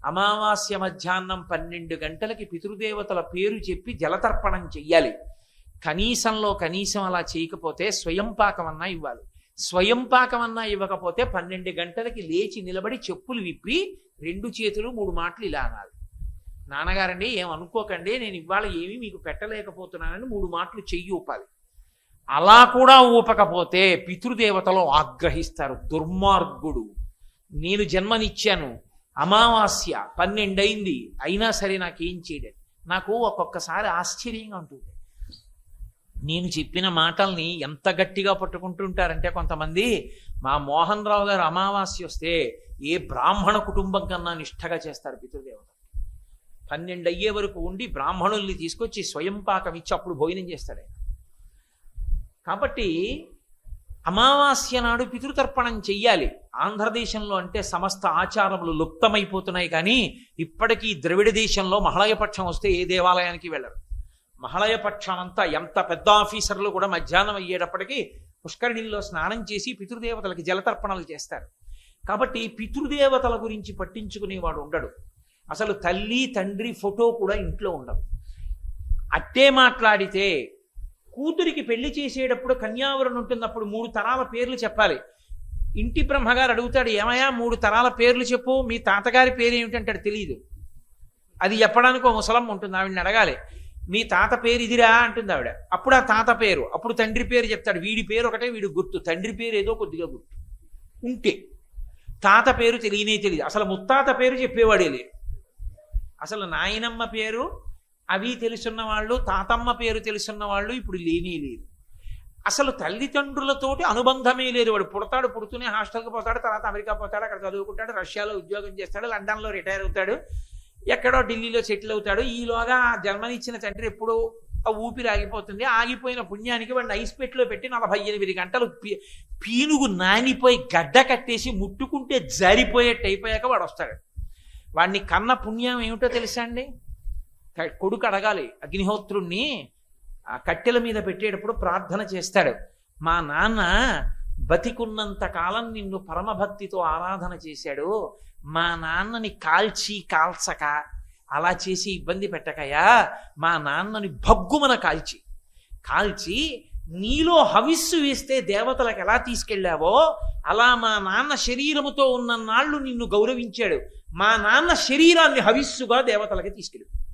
అమావాస్య మధ్యాహ్నం 12 గంటలకి పితృదేవతల పేరు చెప్పి జలతర్పణం చెయ్యాలి. కనీసంలో కనీసం అలా చేయకపోతే స్వయం పాకమన్నా ఇవ్వాలి. స్వయం పాకమన్నా ఇవ్వకపోతే 12 గంటలకి లేచి నిలబడి చెప్పులు విప్పి 2 చేతులు 3 మాటలు ఇలా అనాలి. నాన్నగారండి ఏమనుకోకండి, నేను ఇవాళ ఏమీ మీకు పెట్టలేకపోతున్నానని 3 మాటలు చెయ్యి ఊపాలి. అలా కూడా ఊపకపోతే పితృదేవతలు ఆగ్రహిస్తారు. దుర్మార్గుడు, నేను జన్మనిచ్చాను, అమావాస్య 12 అయింది, అయినా సరే నాకేం చేయడం. నాకు ఒక్కొక్కసారి ఆశ్చర్యంగా ఉంటుంది. నేను చెప్పిన మాటల్ని ఎంత గట్టిగా పట్టుకుంటుంటారంటే కొంతమంది, మా మోహన్ రావు గారు అమావాస్య వస్తే ఏ బ్రాహ్మణ కుటుంబం కన్నా నిష్ఠగా చేస్తారు పితృదేవత. 12 అయ్యే వరకు ఉండి బ్రాహ్మణుల్ని తీసుకొచ్చి స్వయం పాకం ఇచ్చి అప్పుడు భోజనం చేస్తాడు ఆయన. కాబట్టి అమావాస్య నాడు పితృతర్పణం చెయ్యాలి. ఆంధ్రదేశంలో అంటే సమస్త ఆచారములు లుప్తమైపోతున్నాయి, కానీ ఇప్పటికీ ద్రవిడ దేశంలో మహళయపక్షం వస్తే ఏ దేవాలయానికి వెళ్ళరు. మహళయపక్షం అంతా ఎంత పెద్ద ఆఫీసర్లు కూడా మధ్యాహ్నం అయ్యేటప్పటికీ పుష్కరిణిలో స్నానం చేసి పితృదేవతలకి జలతర్పణలు చేస్తారు. కాబట్టి పితృదేవతల గురించి పట్టించుకునేవాడు ఉండడు. అసలు తల్లి తండ్రి ఫోటో కూడా ఇంట్లో ఉండదు. అట్టే మాట్లాడితే కూతురికి పెళ్లి చేసేటప్పుడు కన్యావరణ ఉంటున్నప్పుడు 3 తరాల పేర్లు చెప్పాలి. ఇంటి బ్రహ్మగారు అడుగుతాడు, ఏమయ్యా 3 తరాల పేర్లు చెప్పు, మీ తాతగారి పేరు ఏమిటంటాడు, తెలియదు. అది చెప్పడానికి ఒక ముసలమ్మ ఉంటుంది, ఆవిడని అడగాలి. మీ తాత పేరు ఇదిరా అంటుంది ఆవిడ. అప్పుడు ఆ తాత పేరు, అప్పుడు తండ్రి పేరు చెప్తాడు. వీడి పేరు ఒకటే, వీడు గుర్తు, తండ్రి పేరు ఏదో కొద్దిగా గుర్తు ఉంటే తాత పేరు తెలియనే తెలియదు. అసలు ముత్తాత పేరు చెప్పేవాడే లేదు. అసలు నాయనమ్మ పేరు అవి తెలుసున్న వాళ్ళు, తాతమ్మ పేరు తెలుసున్న వాళ్ళు ఇప్పుడు లేనే లేదు. అసలు తల్లిదండ్రులతోటి అనుబంధమే లేదు. వాడు పుడుతూనే హాస్టల్కి పోతాడు, తర్వాత అమెరికా పోతాడు, అక్కడ చదువుకుంటాడు, రష్యాలో ఉద్యోగం చేస్తాడు, లండన్లో రిటైర్ అవుతాడు, ఎక్కడో ఢిల్లీలో సెటిల్ అవుతాడు. ఈలోగా జన్మనిచ్చిన తండ్రి ఎప్పుడో ఆ ఊపిరి ఆగిపోతుంది. ఆగిపోయిన పుణ్యానికి వాడిని ఐస్ పెట్టులో పెట్టి 48 గంటలు పీనుగు నానిపోయి గడ్డ కట్టేసి ముట్టుకుంటే జారిపోయేట్టు అయిపోయాక వాడు వస్తాడు. వాడిని కన్న పుణ్యం ఏమిటో తెలుసా అండి? కొడుకు అడగాలి అగ్నిహోత్రుణ్ణి, ఆ కట్టెల మీద పెట్టేటప్పుడు ప్రార్థన చేస్తాడు, మా నాన్న బతికున్నంత కాలం నిన్ను పరమభక్తితో ఆరాధన చేశాడు, మా నాన్నని కాల్చక అలా చేసి ఇబ్బంది పెట్టకయా, మా నాన్నని భగ్గుమన కాల్చి నీలో హవిస్సు వేస్తే దేవతలకు ఎలా తీసుకెళ్ళావో అలా మా నాన్న శరీరముతో ఉన్న నాళ్ళు నిన్ను గౌరవించాడు, మా నాన్న శరీరాన్ని హవిస్సుగా దేవతలకి తీసుకెళ్ళి